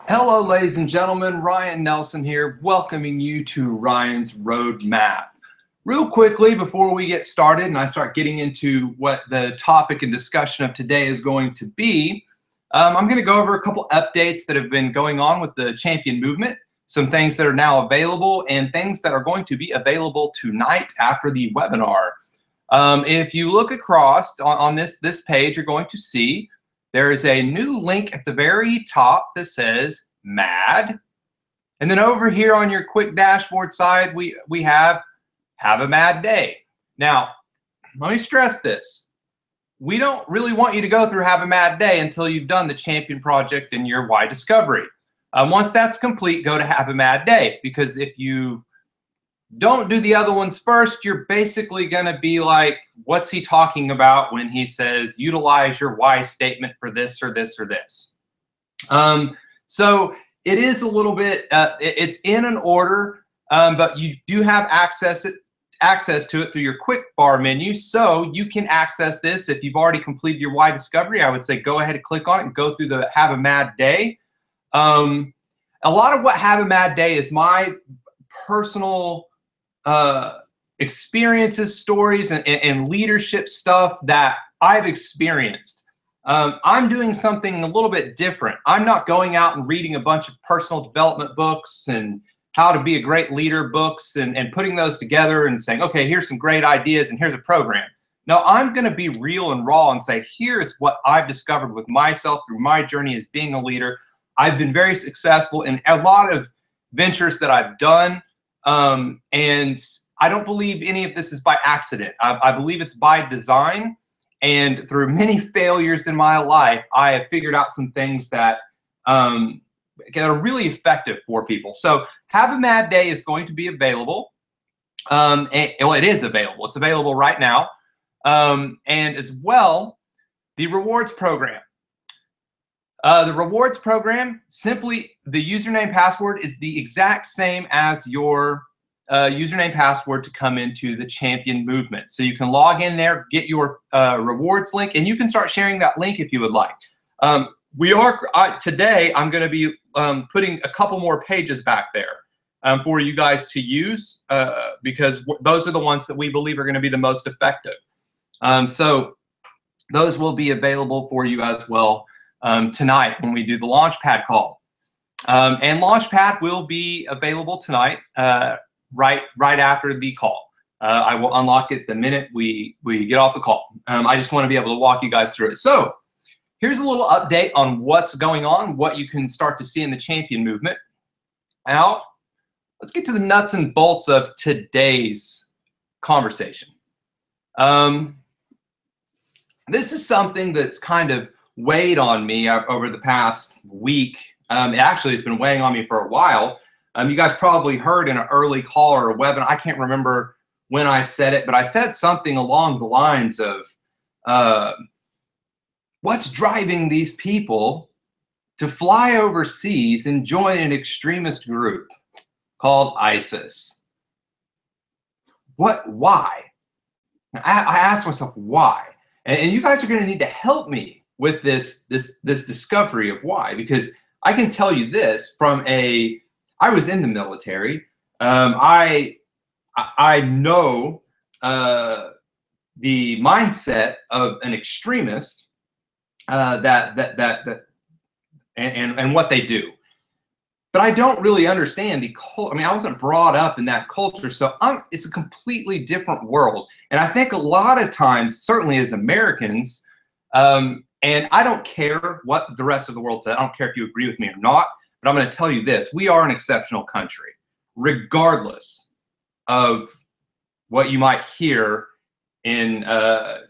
Hello, ladies and gentlemen. Ryan Nelson here, welcoming you to Ryan's Roadmap. Real quickly, before we get started and I start getting into what the topic and discussion of today is going to be, I'm going to go over a couple updates that have been going on with the Champion Movement, some things that are now available, and things that are going to be available tonight after the webinar. If you look across on this page, you're going to see there is a new link at the very top that says MAD. And then over here on your quick dashboard side, we have a mad day. Now, let me stress this. We don't really want you to go through have a mad day until you've done the Champion Project and your why discovery. Once that's complete, go to have a mad day, because if you don't do the other ones first, you're basically going to be like, what's he talking about when he says utilize your why statement for this or this or this? So it is a little bit, it's in an order, but you do have access to it through your quick bar menu. So you can access this. If you've already completed your why discovery, I would say go ahead and click on it and go through the have a mad day. A lot of what have a mad day is my personal experiences, stories, and leadership stuff that I've experienced. I'm doing something a little bit different. I'm not going out and reading a bunch of personal development books and how to be a great leader books and putting those together and saying, okay, here's some great ideas and here's a program. No, I'm going to be real and raw and say, here's what I've discovered with myself through my journey as being a leader. I've been very successful in a lot of ventures that I've done. And I don't believe any of this is by accident. I believe it's by design. And through many failures in my life, I have figured out some things that are really effective for people. So Have a Mad Day is going to be available. Well, it is available. It's available right now. And as well, the rewards program. The rewards program, simply the username password is the exact same as your username password to come into the Champion Movement. So you can log in there, get your rewards link, and you can start sharing that link if you would like. Today, I'm going to be putting a couple more pages back there for you guys to use because those are the ones that we believe are going to be the most effective. So those will be available for you as well tonight when we do the Launchpad call. And Launchpad will be available tonight right after the call. I will unlock it the minute we get off the call. I just want to be able to walk you guys through it. So here's a little update on what's going on, what you can start to see in the Champion Movement. Now, let's get to the nuts and bolts of today's conversation. This is something that's kind of weighed on me over the past week. It actually has been weighing on me for a while. You guys probably heard in an early call or a webinar, I can't remember when I said it, but I said something along the lines of, what's driving these people to fly overseas and join an extremist group called ISIS? Why? I asked myself, why? And you guys are going to need to help me with this discovery of why, because I can tell you this I was in the military. I know the mindset of an extremist and what they do, but I don't really understand the culture. I mean, I wasn't brought up in that culture, so it's a completely different world. And I think a lot of times, certainly as Americans, and I don't care what the rest of the world says. I don't care if you agree with me or not. But I'm going to tell you this: we are an exceptional country, regardless of what you might hear in,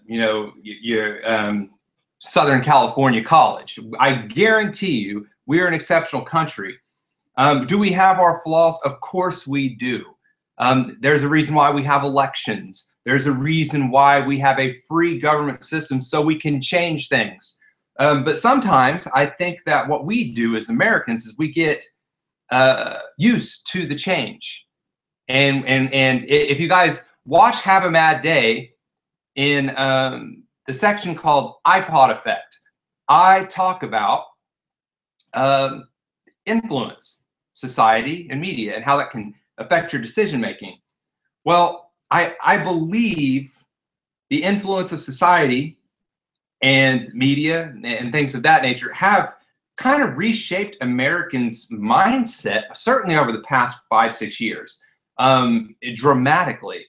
your Southern California college. I guarantee you, we are an exceptional country. Do we have our flaws? Of course we do. There's a reason why we have elections. There's a reason why we have a free government system, so we can change things. But sometimes I think that what we do as Americans is we get used to the change. And if you guys watch Have a Mad Day in the section called iPod Effect, I talk about influence society and media and how that can affect your decision making. Well, I believe the influence of society and media and things of that nature have kind of reshaped Americans' mindset, certainly over the past 5-6 years, dramatically.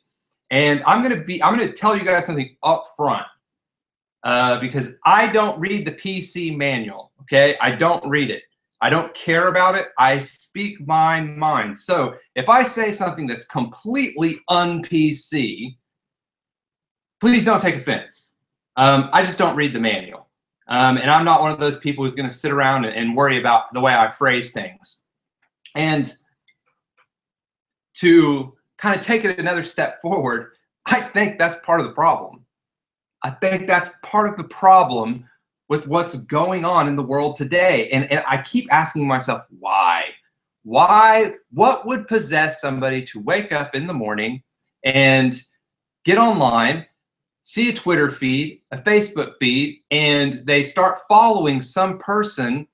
And I'm gonna tell you guys something up front, because I don't read the PC manual. Okay, I don't read it. I don't care about it. I speak my mind. So if I say something that's completely un-PC, please don't take offense. I just don't read the manual. And I'm not one of those people who's going to sit around and worry about the way I phrase things. And to kind of take it another step forward, I think that's part of the problem. I think that's part of the problem with what's going on in the world today. And I keep asking myself, why? Why? What would possess somebody to wake up in the morning and get online, see a Twitter feed, a Facebook feed, and they start following some person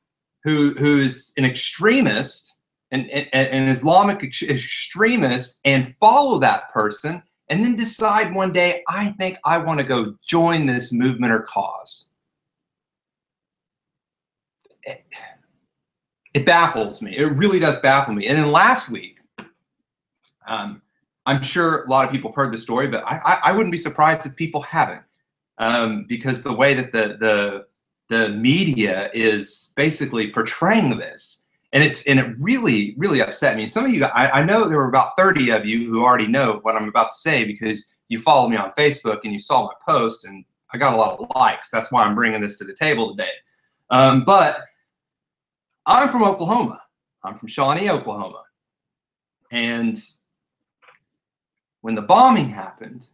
who's an extremist, an Islamic extremist, and follow that person, and then decide one day, I think I want to go join this movement or cause. It baffles me. It really does baffle me. And then last week, I'm sure a lot of people have heard the story, but I wouldn't be surprised if people haven't, because the way that the media is basically portraying this, and it really, really upset me. Some of you, I know there were about 30 of you who already know what I'm about to say because you follow me on Facebook and you saw my post, and I got a lot of likes. That's why I'm bringing this to the table today. But I'm from Oklahoma. I'm from Shawnee, Oklahoma. And when the bombing happened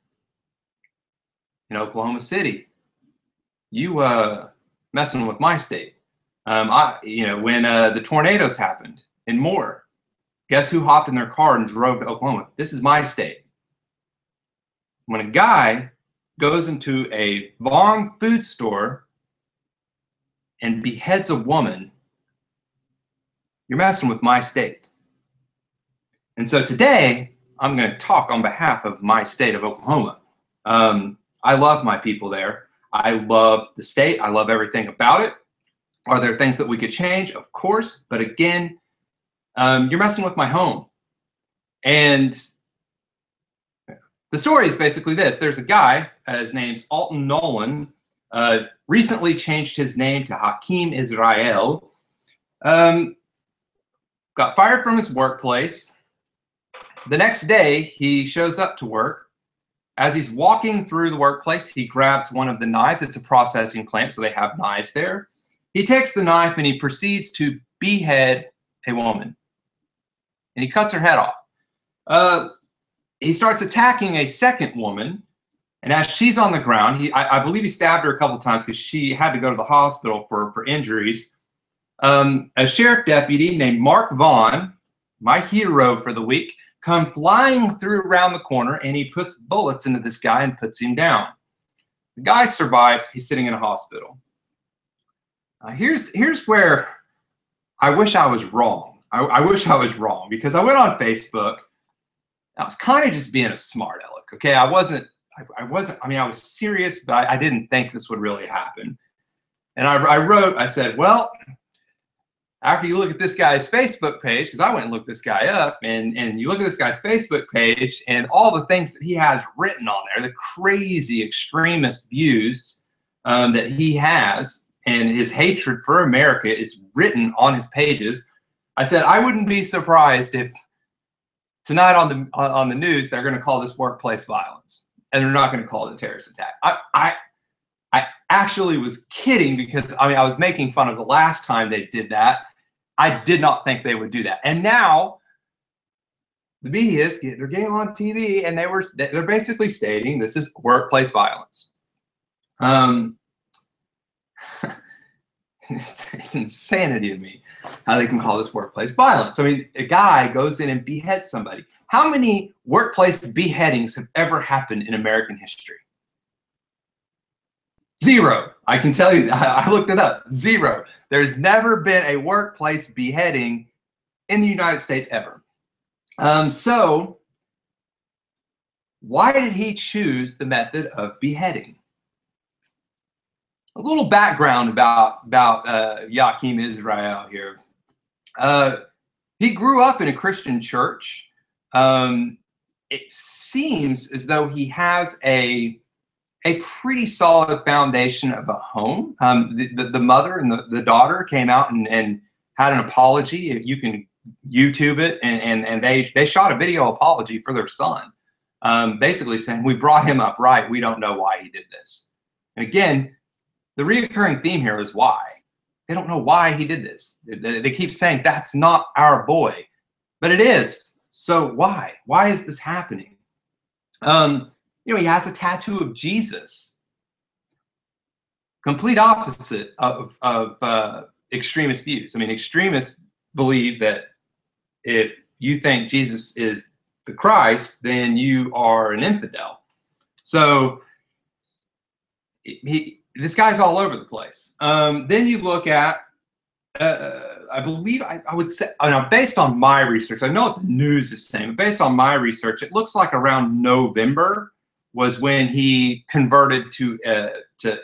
in Oklahoma City, you messing with my state. When the tornadoes happened in Moore, guess who hopped in their car and drove to Oklahoma? This is my state. When a guy goes into a Vaughn food store and beheads a woman, you're messing with my state. And so today, I'm going to talk on behalf of my state of Oklahoma. I love my people there. I love the state. I love everything about it. Are there things that we could change? Of course. But again, you're messing with my home. And the story is basically this. There's a guy, his name's Alton Nolan, recently changed his name to Hakeem Israel. Got fired from his workplace. The next day, he shows up to work. As he's walking through the workplace, he grabs one of the knives. It's a processing plant, so they have knives there. He takes the knife and he proceeds to behead a woman. And he cuts her head off. He starts attacking a second woman. And as she's on the ground, I believe he stabbed her a couple times because she had to go to the hospital for injuries. A sheriff deputy named Mark Vaughn, my hero for the week, come flying through around the corner, and he puts bullets into this guy and puts him down. The guy survives. He's sitting in a hospital. Here's where I wish I was wrong. I wish I was wrong, because I went on Facebook. I was kind of just being a smart aleck. Okay, I mean, I was serious, but I didn't think this would really happen. And I said, well, after you look at this guy's Facebook page, because I went and looked this guy up, and you look at this guy's Facebook page and all the things that he has written on there, the crazy extremist views that he has, and his hatred for America, it's written on his pages. I said, I wouldn't be surprised if tonight on the news they're going to call this workplace violence, and they're not going to call it a terrorist attack. I actually was kidding, because I mean, I was making fun of the last time they did that. I did not think they would do that. And now the media they're getting on TV, and they're basically stating this is workplace violence. It's insanity to me how they can call this workplace violence. I mean, a guy goes in and beheads somebody. How many workplace beheadings have ever happened in American history? Zero. I can tell you that. I looked it up. Zero. There's never been a workplace beheading in the United States ever. So why did he choose the method of beheading? A little background about Yakim Israel here. He grew up in a Christian church. It seems as though he has a pretty solid foundation of a home. The mother and the daughter came out and had an apology. You can YouTube it, and they shot a video apology for their son, basically saying, we brought him up right. We don't know why he did this. And again, the recurring theme here is why. They don't know why he did this. They keep saying, that's not our boy. But it is. So why? Why is this happening? He has a tattoo of Jesus. Complete opposite of extremist views. I mean, extremists believe that if you think Jesus is the Christ, then you are an infidel. So this guy's all over the place. Then you look at, I believe, I would say, based on my research, I know what the news is saying, but based on my research, it looks like around November was when he converted to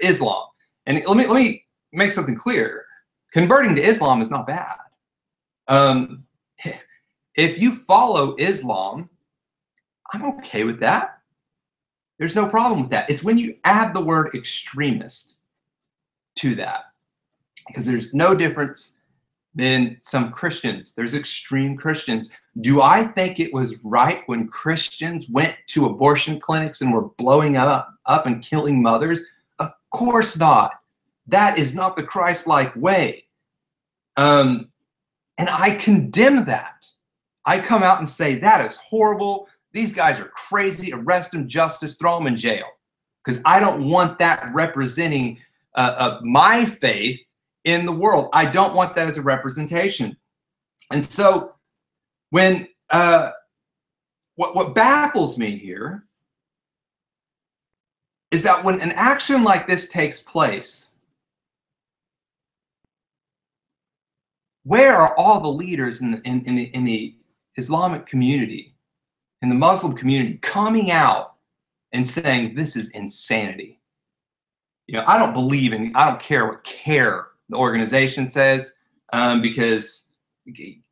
Islam. And let me make something clear. Converting to Islam is not bad. If you follow Islam, I'm okay with that. There's no problem with that. It's when you add the word extremist to that, because there's no difference than some Christians. There's extreme Christians. Do I think it was right when Christians went to abortion clinics and were blowing up and killing mothers? Of course not. That is not the Christ-like way. And I condemn that. I come out and say, that is horrible. These guys are crazy. Arrest them, justice, throw them in jail. Because I don't want that representing my faith in the world. I don't want that as a representation. And so when what baffles me here is that when an action like this takes place, where are all the leaders in the Islamic community, in the Muslim community, coming out and saying this is insanity? I don't care what CARE, the organization, says, because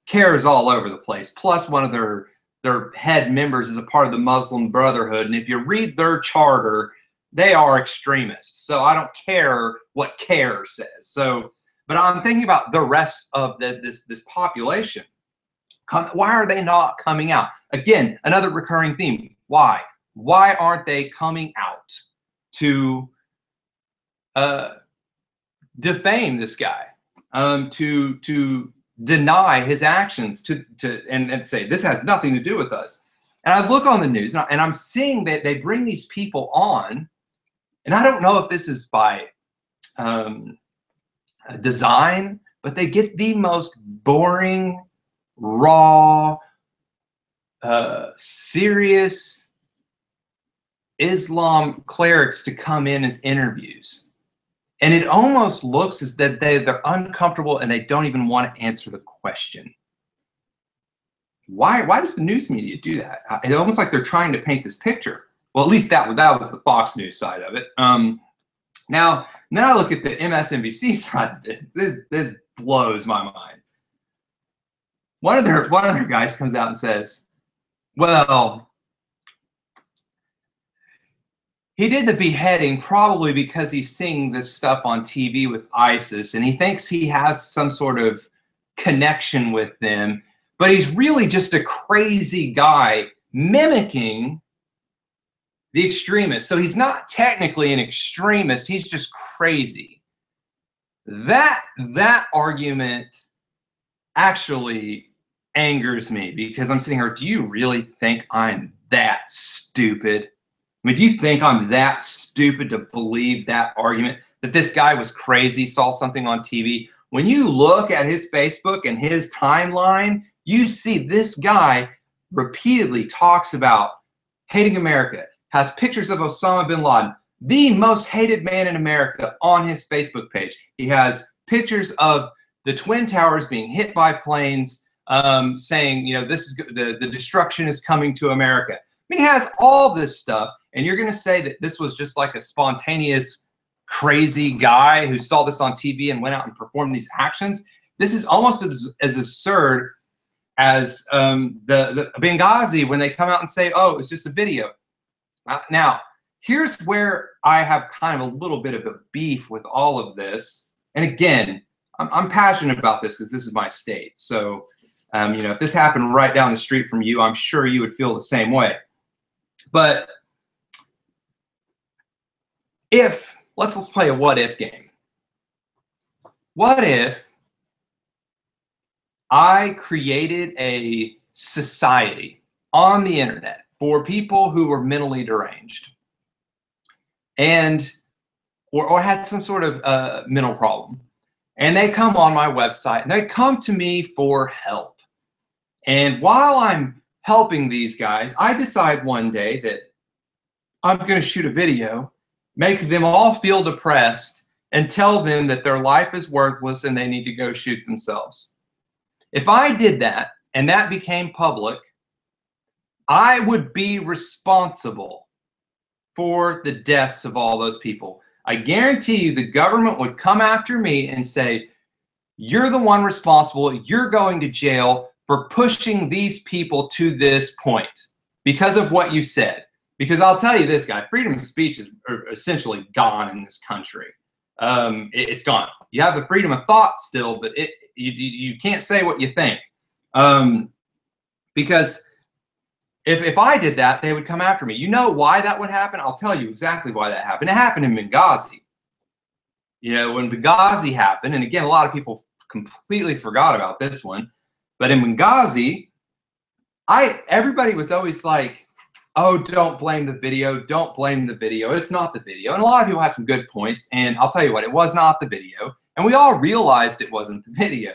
CARE is all over the place. Plus, one of their head members is a part of the Muslim Brotherhood, and if you read their charter, they are extremists. So I don't care what CARE says. But I'm thinking about the rest of this population. Why are they not coming out? Again, another recurring theme. Why? Why aren't they coming out to defame this guy, to deny his actions, and say this has nothing to do with us? And I look on the news and I'm seeing that they bring these people on, and I don't know if this is by design, but they get the most boring, raw, serious Islam clerics to come in as interviews. And it almost looks as that they're uncomfortable and they don't even want to answer the question. Why does the news media do that? It's almost like they're trying to paint this picture. Well, at least that was the Fox News side of it. Now I look at the MSNBC side of it. This blows my mind. One of their guys comes out and says, well, he did the beheading probably because he's seeing this stuff on TV with ISIS, and he thinks he has some sort of connection with them, but he's really just a crazy guy mimicking the extremists. So he's not technically an extremist, he's just crazy. That argument actually angers me, because I'm sitting here, do you really think I'm that stupid? I mean, do you think I'm that stupid to believe that argument, that this guy was crazy, saw something on TV? When you look at his Facebook and his timeline, you see this guy repeatedly talks about hating America, has pictures of Osama bin Laden, the most hated man in America on his Facebook page. He has pictures of the Twin Towers being hit by planes, saying, you know, this is the destruction is coming to America. I mean, he has all this stuff, and you're going to say that this was just like a spontaneous, crazy guy who saw this on TV and went out and performed these actions? This is almost as absurd as the Benghazi when they come out and say, oh, it's just a video. Now, here's where I have kind of a little bit of a beef with all of this. And again, I'm passionate about this because this is my state. So, you know, if this happened right down the street from you, I'm sure you would feel the same way. But if, let's play a what if game. What if I created a society on the internet for people who were mentally deranged and or had some sort of mental problem, and they come on my website and they come to me for help. And while I'm helping these guys, I decide one day that I'm going to shoot a video, make them all feel depressed, and tell them that their life is worthless and they need to go shoot themselves. If I did that and that became public, I would be responsible for the deaths of all those people. I guarantee you the government would come after me and say, you're the one responsible, you're going to jail for pushing these people to this point because of what you said. Because I'll tell you this, guy, freedom of speech is essentially gone in this country. It's gone. You have the freedom of thought still, but you can't say what you think. Because if I did that, they would come after me. You know why that would happen? I'll tell you exactly why that happened. It happened in Benghazi. You know, when Benghazi happened, and again, a lot of people completely forgot about this one, but in Benghazi, everybody was always like, oh, don't blame the video, don't blame the video, it's not the video. And a lot of people have some good points, and I'll tell you what, it was not the video, and we all realized it wasn't the video.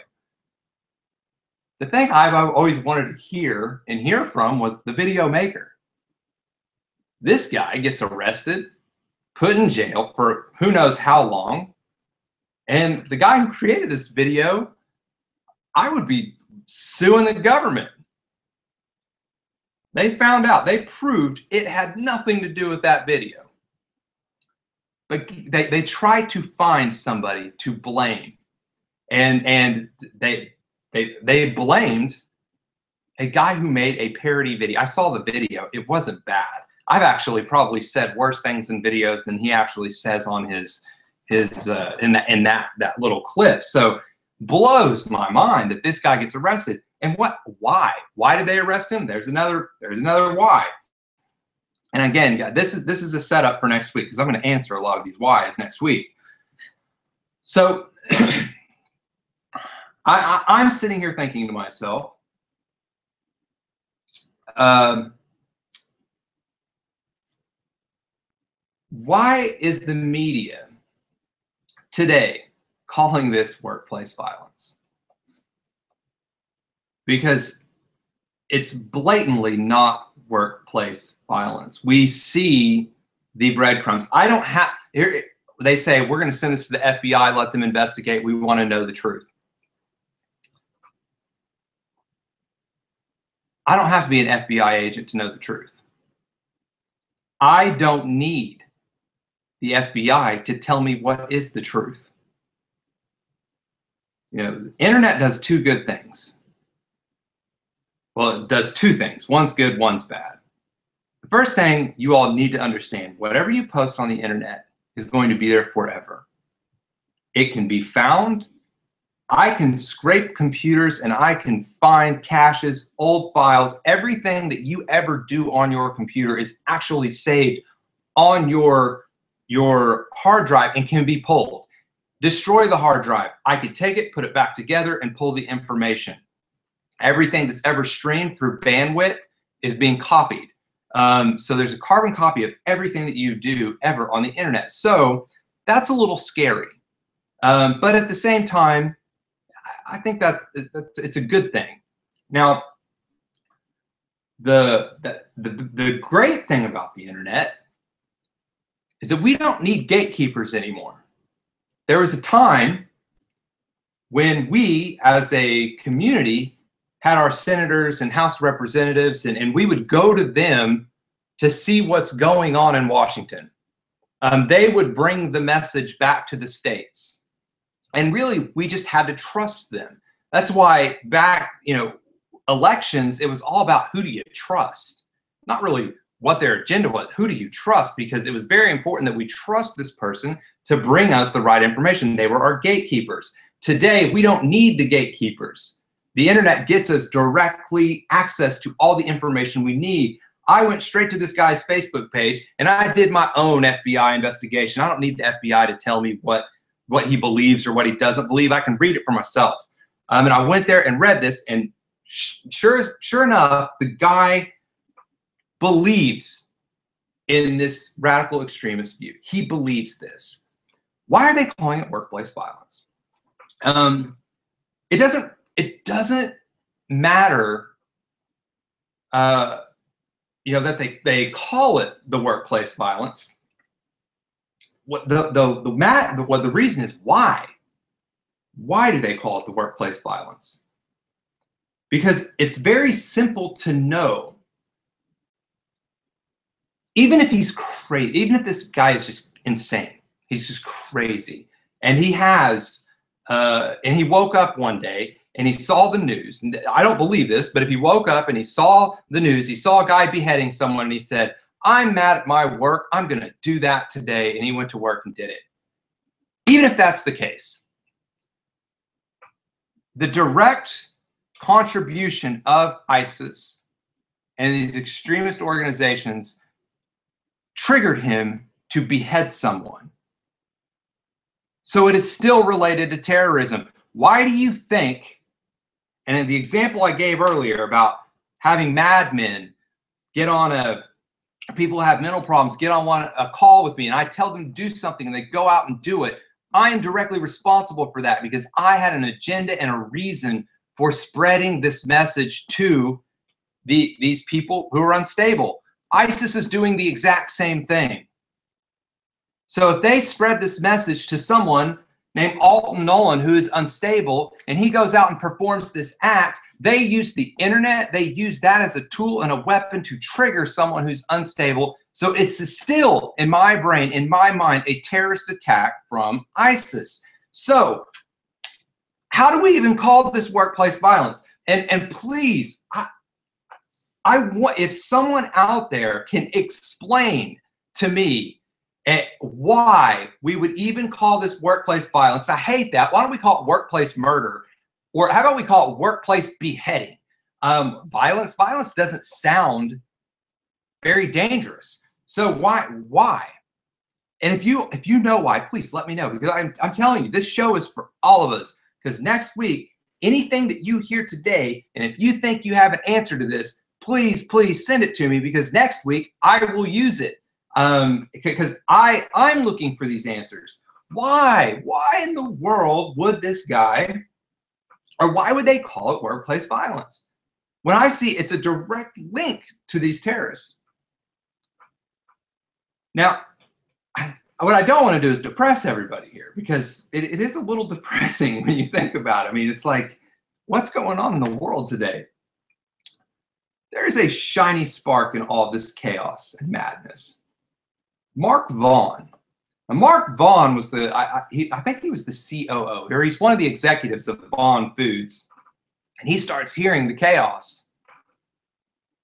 The thing I've always wanted to hear from was the video maker. This guy gets arrested, put in jail for who knows how long, and the guy who created this video, I would be suing the government. They found out, they proved it had nothing to do with that video. But they tried to find somebody to blame. And they blamed a guy who made a parody video. I saw the video, it wasn't bad. I've actually probably said worse things in videos than he actually says on his in that little clip. So blows my mind that this guy gets arrested. And why did they arrest him? There's another why. And again, this is a setup for next week, because I'm going to answer a lot of these whys next week. So I'm sitting here thinking to myself, why is the media today calling this workplace violence? Because it's blatantly not workplace violence. We see the breadcrumbs. They say, we're going to send this to the FBI, let them investigate. We want to know the truth. I don't have to be an FBI agent to know the truth. I don't need the FBI to tell me what is the truth. You know, the internet does two good things. Well, it does two things. One's good, one's bad. The first thing you all need to understand, whatever you post on the internet is going to be there forever. It can be found. I can scrape computers and I can find caches, old files. Everything that you ever do on your computer is actually saved on your hard drive and can be pulled. Destroy the hard drive. I could take it, put it back together, and pull the information. Everything that's ever streamed through bandwidth is being copied. So there's a carbon copy of everything that you do ever on the internet. So that's a little scary. But at the same time, I think it's a good thing. Now, the great thing about the internet is that we don't need gatekeepers anymore. There was a time when we, as a community, had our senators and House representatives, and we would go to them to see what's going on in Washington. They would bring the message back to the states. And really, we just had to trust them. That's why back, elections, it was all about who do you trust? Not really what their agenda was. Who do you trust? Because it was very important that we trust this person to bring us the right information. They were our gatekeepers. Today, we don't need the gatekeepers. The internet gets us directly access to all the information we need. I went straight to this guy's Facebook page and I did my own FBI investigation. I don't need the FBI to tell me what he believes or what he doesn't believe. I can read it for myself. And I went there and read this, and sure enough, the guy believes in this radical extremist view. He believes this. Why are they calling it workplace violence? It doesn't matter, that they call it the workplace violence. What the reason is why. Why do they call it the workplace violence? Because it's very simple to know. Even if he's crazy, even if this guy is just insane, he's just crazy, and he woke up one day and he saw the news. And I don't believe this, but if he woke up and he saw the news, he saw a guy beheading someone, and he said, I'm mad at my work, I'm going to do that today. And he went to work and did it. Even if that's the case, the direct contribution of ISIS and these extremist organizations triggered him to behead someone. So it is still related to terrorism. Why do you think, and in the example I gave earlier about having madmen get on people who have mental problems, get on a call with me, and I tell them to do something and they go out and do it, I am directly responsible for that because I had an agenda and a reason for spreading this message to these people who are unstable. ISIS is doing the exact same thing. So if they spread this message to someone named Alton Nolan who is unstable, and he goes out and performs this act, they use the internet, they use that as a tool and a weapon to trigger someone who's unstable. So it's still, in my brain, in my mind, a terrorist attack from ISIS. So how do we even call this workplace violence? And please, I want, if someone out there can explain to me why we would even call this workplace violence. I hate that. Why don't we call it workplace murder? Or how about we call it workplace beheading? Violence doesn't sound very dangerous. So why? And if you know why, please let me know, because I'm telling you, this show is for all of us. Because next week, anything that you hear today, and if you think you have an answer to this, please send it to me, because next week I will use it. Because I'm looking for these answers. Why in the world would this guy, or why would they call it workplace violence when I see it's a direct link to these terrorists? Now, what I don't want to do is depress everybody here, because it is a little depressing when you think about it. I mean, it's like, what's going on in the world today? There is a shiny spark in all of this chaos and madness. Mark Vaughn. Now, Mark Vaughn was I think he was the COO, or he's one of the executives of Vaughn Foods, and he starts hearing the chaos.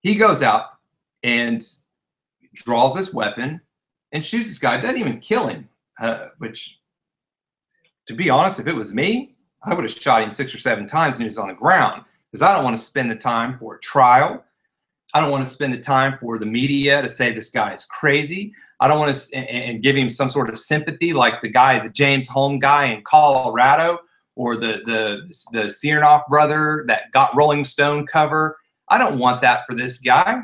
He goes out and draws this weapon and shoots this guy. Doesn't even kill him, which, to be honest, if it was me, I would have shot him 6 or 7 times and he was on the ground, because I don't want to spend the time for a trial. I don't want to spend the time for the media to say this guy is crazy. I don't want to and give him some sort of sympathy like the James Holm guy in Colorado, or the Smirnoff brother that got Rolling Stone cover. I don't want that for this guy.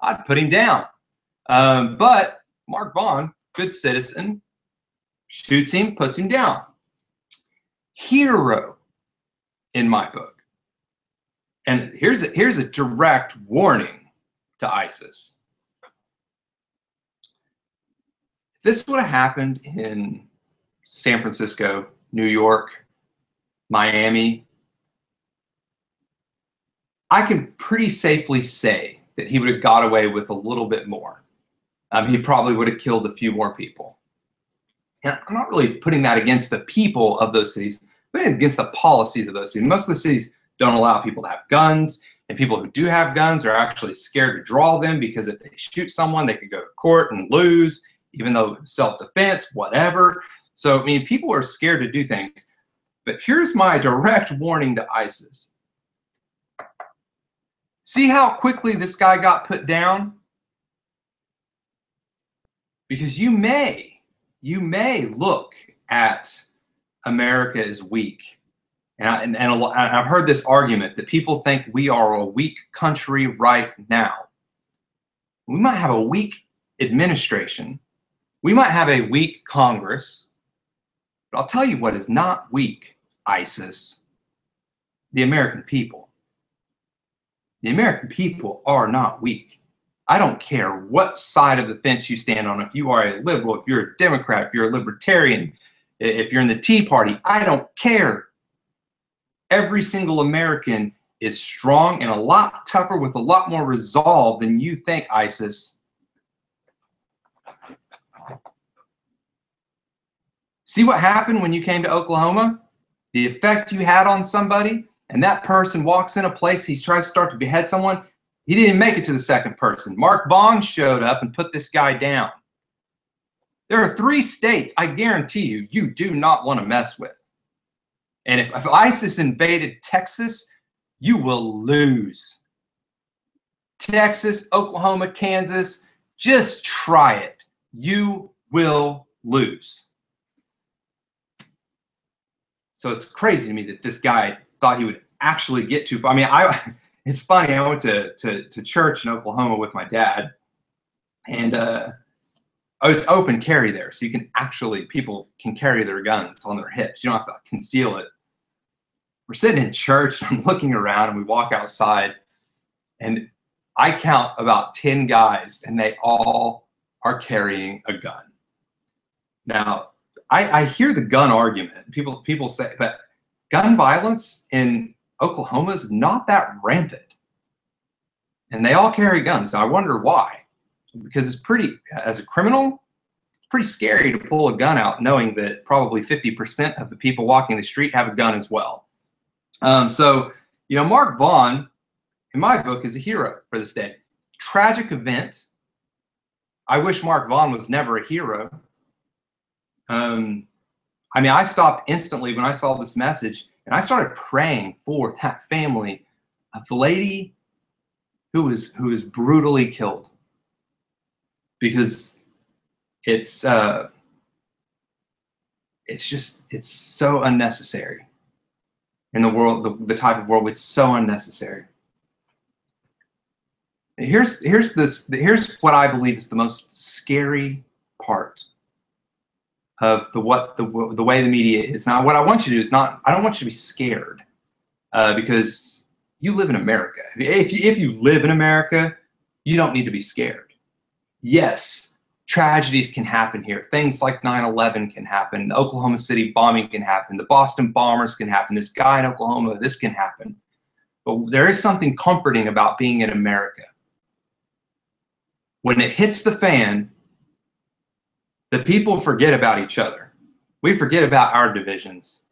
I'd put him down. But Mark Vaughn, good citizen, shoots him, puts him down. Hero in my book. And here's a direct warning to ISIS. this would have happened in San Francisco, New York, Miami, I can pretty safely say that he would have got away with a little bit more. He probably would have killed a few more people. And I'm not really putting that against the people of those cities, but against the policies of those cities. Most of the cities don't allow people to have guns, and people who do have guns are actually scared to draw them because if they shoot someone, they could go to court and lose, even though self-defense, whatever. So, I mean, people are scared to do things. But here's my direct warning to ISIS. See how quickly this guy got put down? Because you may look at America as weak. And I've heard this argument that people think we are a weak country right now. We might have a weak administration. We might have a weak Congress. But I'll tell you what is not weak, ISIS. The American people. The American people are not weak. I don't care what side of the fence you stand on. If you are a liberal, if you're a Democrat, if you're a libertarian, if you're in the Tea Party, I don't care. Every single American is strong and a lot tougher with a lot more resolve than you think, ISIS. See what happened when you came to Oklahoma? The effect you had on somebody, and that person walks in a place, he tries to start to behead someone. He didn't make it to the second person. Mark Vaughn showed up and put this guy down. There are 3 states I guarantee you, you do not want to mess with. And if ISIS invaded Texas, you will lose. Texas, Oklahoma, Kansas, just try it. You will lose. So it's crazy to me that this guy thought he would actually get too far. I mean, it's funny. I went to church in Oklahoma with my dad, and it's open carry there, so you can actually, people can carry their guns on their hips. You don't have to conceal it. We're sitting in church, and I'm looking around, and we walk outside, and I count about 10 guys, and they all are carrying a gun. Now, I hear the gun argument. People say, but gun violence in Oklahoma is not that rampant. And they all carry guns. Now, I wonder why. Because it's pretty, as a criminal, it's pretty scary to pull a gun out knowing that probably 50% of the people walking the street have a gun as well. So, you know, Mark Vaughn, in my book, is a hero for this day. Tragic event. I wish Mark Vaughn was never a hero. I mean, I stopped instantly when I saw this message, and I started praying for that family of the lady who was brutally killed, because it's so unnecessary in the world, the type of world. It's so unnecessary. And here's what I believe is the most scary part of the way the media is. Now, what I want you to do is I don't want you to be scared, because you live in America. If you live in America, you don't need to be scared. Yes, tragedies can happen here. Things like 9/11 can happen. The Oklahoma City bombing can happen. The Boston bombers can happen. This guy in Oklahoma, this can happen. But there is something comforting about being in America. When it hits the fan, the people forget about each other. We forget about our divisions.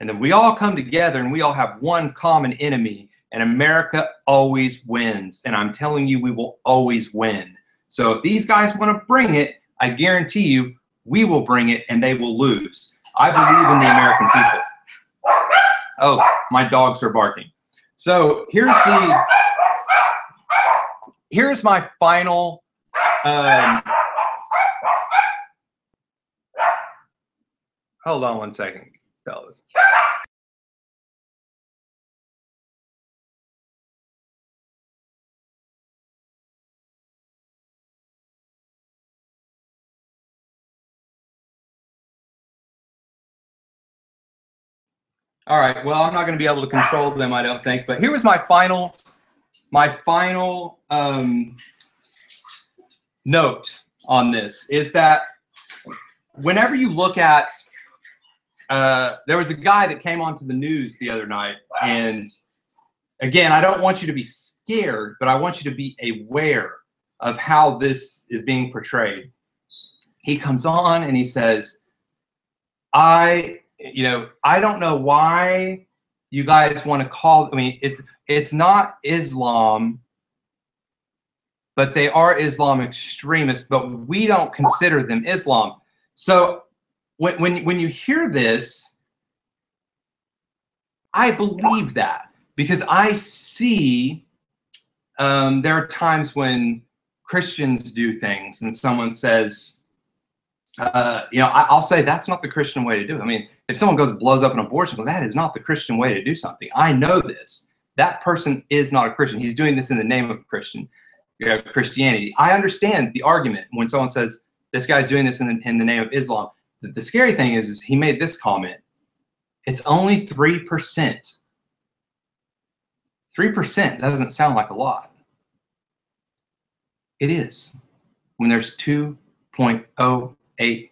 And then we all come together and we all have one common enemy, and America always wins. And I'm telling you, we will always win. So if these guys want to bring it, I guarantee you, we will bring it and they will lose. I believe in the American people. Oh, my dogs are barking. So here's my final hold on one second, fellas. All right, well, I'm not going to be able to control them, I don't think, but here was my final note on this, is that whenever you look at, there was a guy that came onto the news the other night, and again, I don't want you to be scared, but I want you to be aware of how this is being portrayed. He comes on and he says, I don't know why you guys want to call, I mean, it's not Islam, but they are Islam extremists, but we don't consider them Islam. So when you hear this, I believe that, because I see there are times when Christians do things and someone says, I'll say that's not the Christian way to do it. I mean, if someone goes and blows up an abortion, well, that is not the Christian way to do something. I know this. That person is not a Christian. He's doing this in the name of Christianity. I understand the argument when someone says this guy's doing this in the name of Islam. The scary thing is he made this comment. It's only 3%. 3% doesn't sound like a lot. It is. When there's 2.08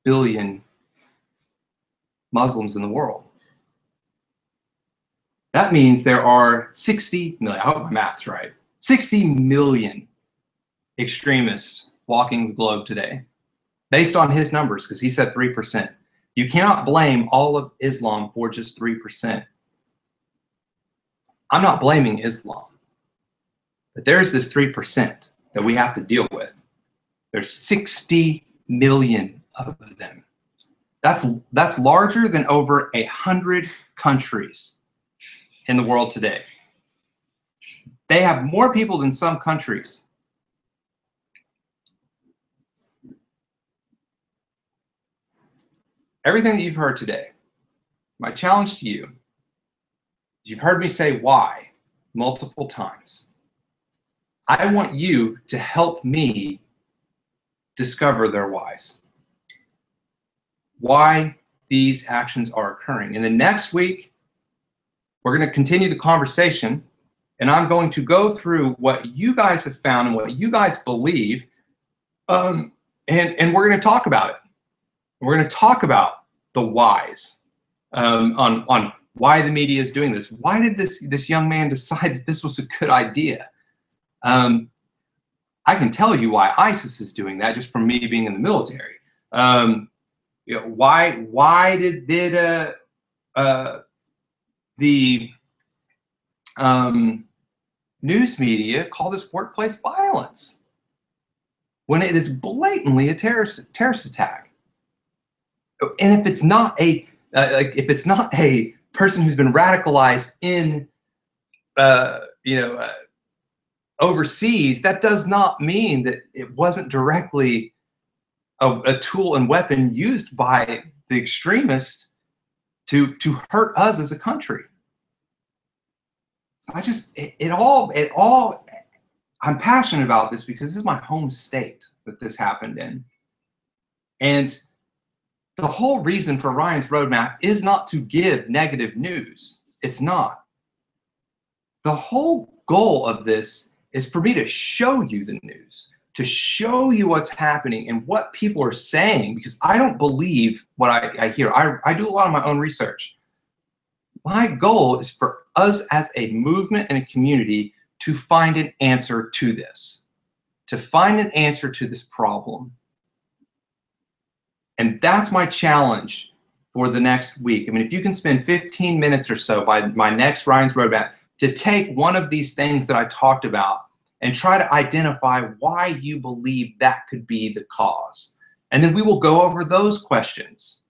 billion Muslims in the world. That means there are 60 million, I hope my math's right, 60 million extremists walking the globe today, based on his numbers, because he said 3%. You cannot blame all of Islam for just 3%. I'm not blaming Islam, but there's this 3% that we have to deal with. There's 60 million of them. That's larger than over 100 countries in the world today. They have more people than some countries. Everything that you've heard today, my challenge to you is, you've heard me say why multiple times. I want you to help me discover their whys. Why these actions are occurring. And then next week, we're going to continue the conversation, and I'm going to go through what you guys have found and what you guys believe, and we're going to talk about it. We're going to talk about the whys on why the media is doing this. Why did this young man decide that this was a good idea? I can tell you why ISIS is doing that just from me being in the military. Why did the news media call this workplace violence when it is blatantly a terrorist attack? And if it's not a person who's been radicalized in overseas, that does not mean that it wasn't directly a tool and weapon used by the extremists to hurt us as a country. So I'm passionate about this because this is my home state that this happened in. And the whole reason for Ryan's Roadmap is not to give negative news. It's not. The whole goal of this is for me to show you the news, to show you what's happening and what people are saying, because I don't believe what I hear. I do a lot of my own research. My goal is for us as a movement and a community to find an answer to this, to find an answer to this problem. And that's my challenge for the next week. I mean, if you can spend 15 minutes or so by my next Ryan's Roadmap to take one of these things that I talked about and try to identify why you believe that could be the cause. And then we will go over those questions.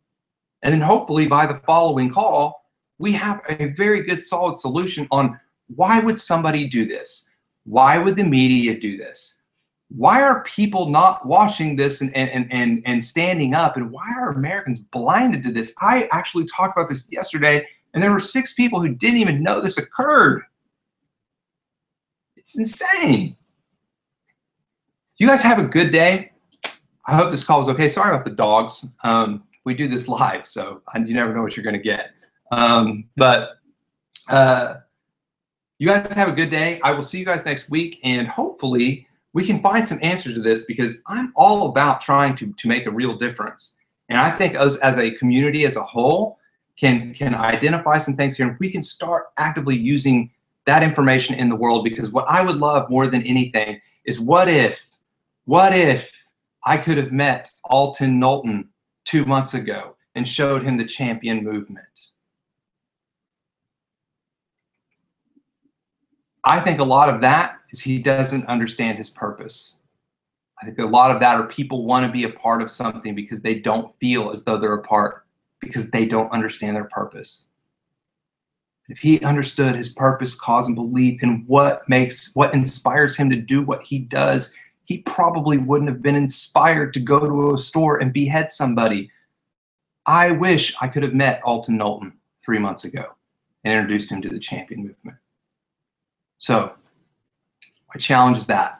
And then hopefully by the following call, we have a very good solid solution on why would somebody do this? Why would the media do this? Why are people not watching this and standing up? And why are Americans blinded to this? I actually talked about this yesterday, and there were 6 people who didn't even know this occurred. It's insane. You guys have a good day. I hope this call was okay. Sorry about the dogs. We do this live, so you never know what you're going to get. You guys have a good day. I will see you guys next week, and hopefully we can find some answers to this, because I'm all about trying to make a real difference. And I think as a community as a whole can identify some things here, and we can start actively using that information in the world. Because what I would love more than anything is what if I could have met Alton Knowlton 2 months ago and showed him the champion movement. I think a lot of that is he doesn't understand his purpose. I think a lot of that are people want to be a part of something because they don't feel as though they're a part, because they don't understand their purpose. If he understood his purpose, cause, and belief in what inspires him to do what he does, he probably wouldn't have been inspired to go to a store and behead somebody. I wish I could have met Alton Knowlton 3 months ago and introduced him to the champion movement. So my challenge is that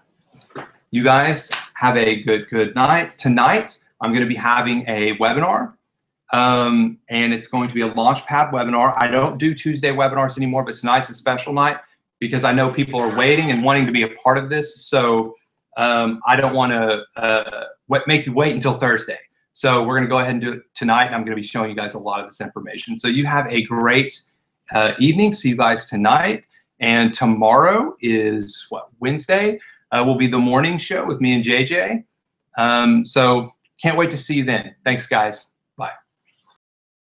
you guys have a good night. Tonight, I'm going to be having a webinar, and it's going to be a Launchpad webinar. I don't do Tuesday webinars anymore, but tonight's a special night because I know people are waiting and wanting to be a part of this. So I don't want to make you wait until Thursday. So we're going to go ahead and do it tonight, and I'm going to be showing you guys a lot of this information. So you have a great evening. See you guys tonight. And tomorrow is, what, Wednesday? Will be the morning show with me and JJ. So can't wait to see you then. Thanks, guys.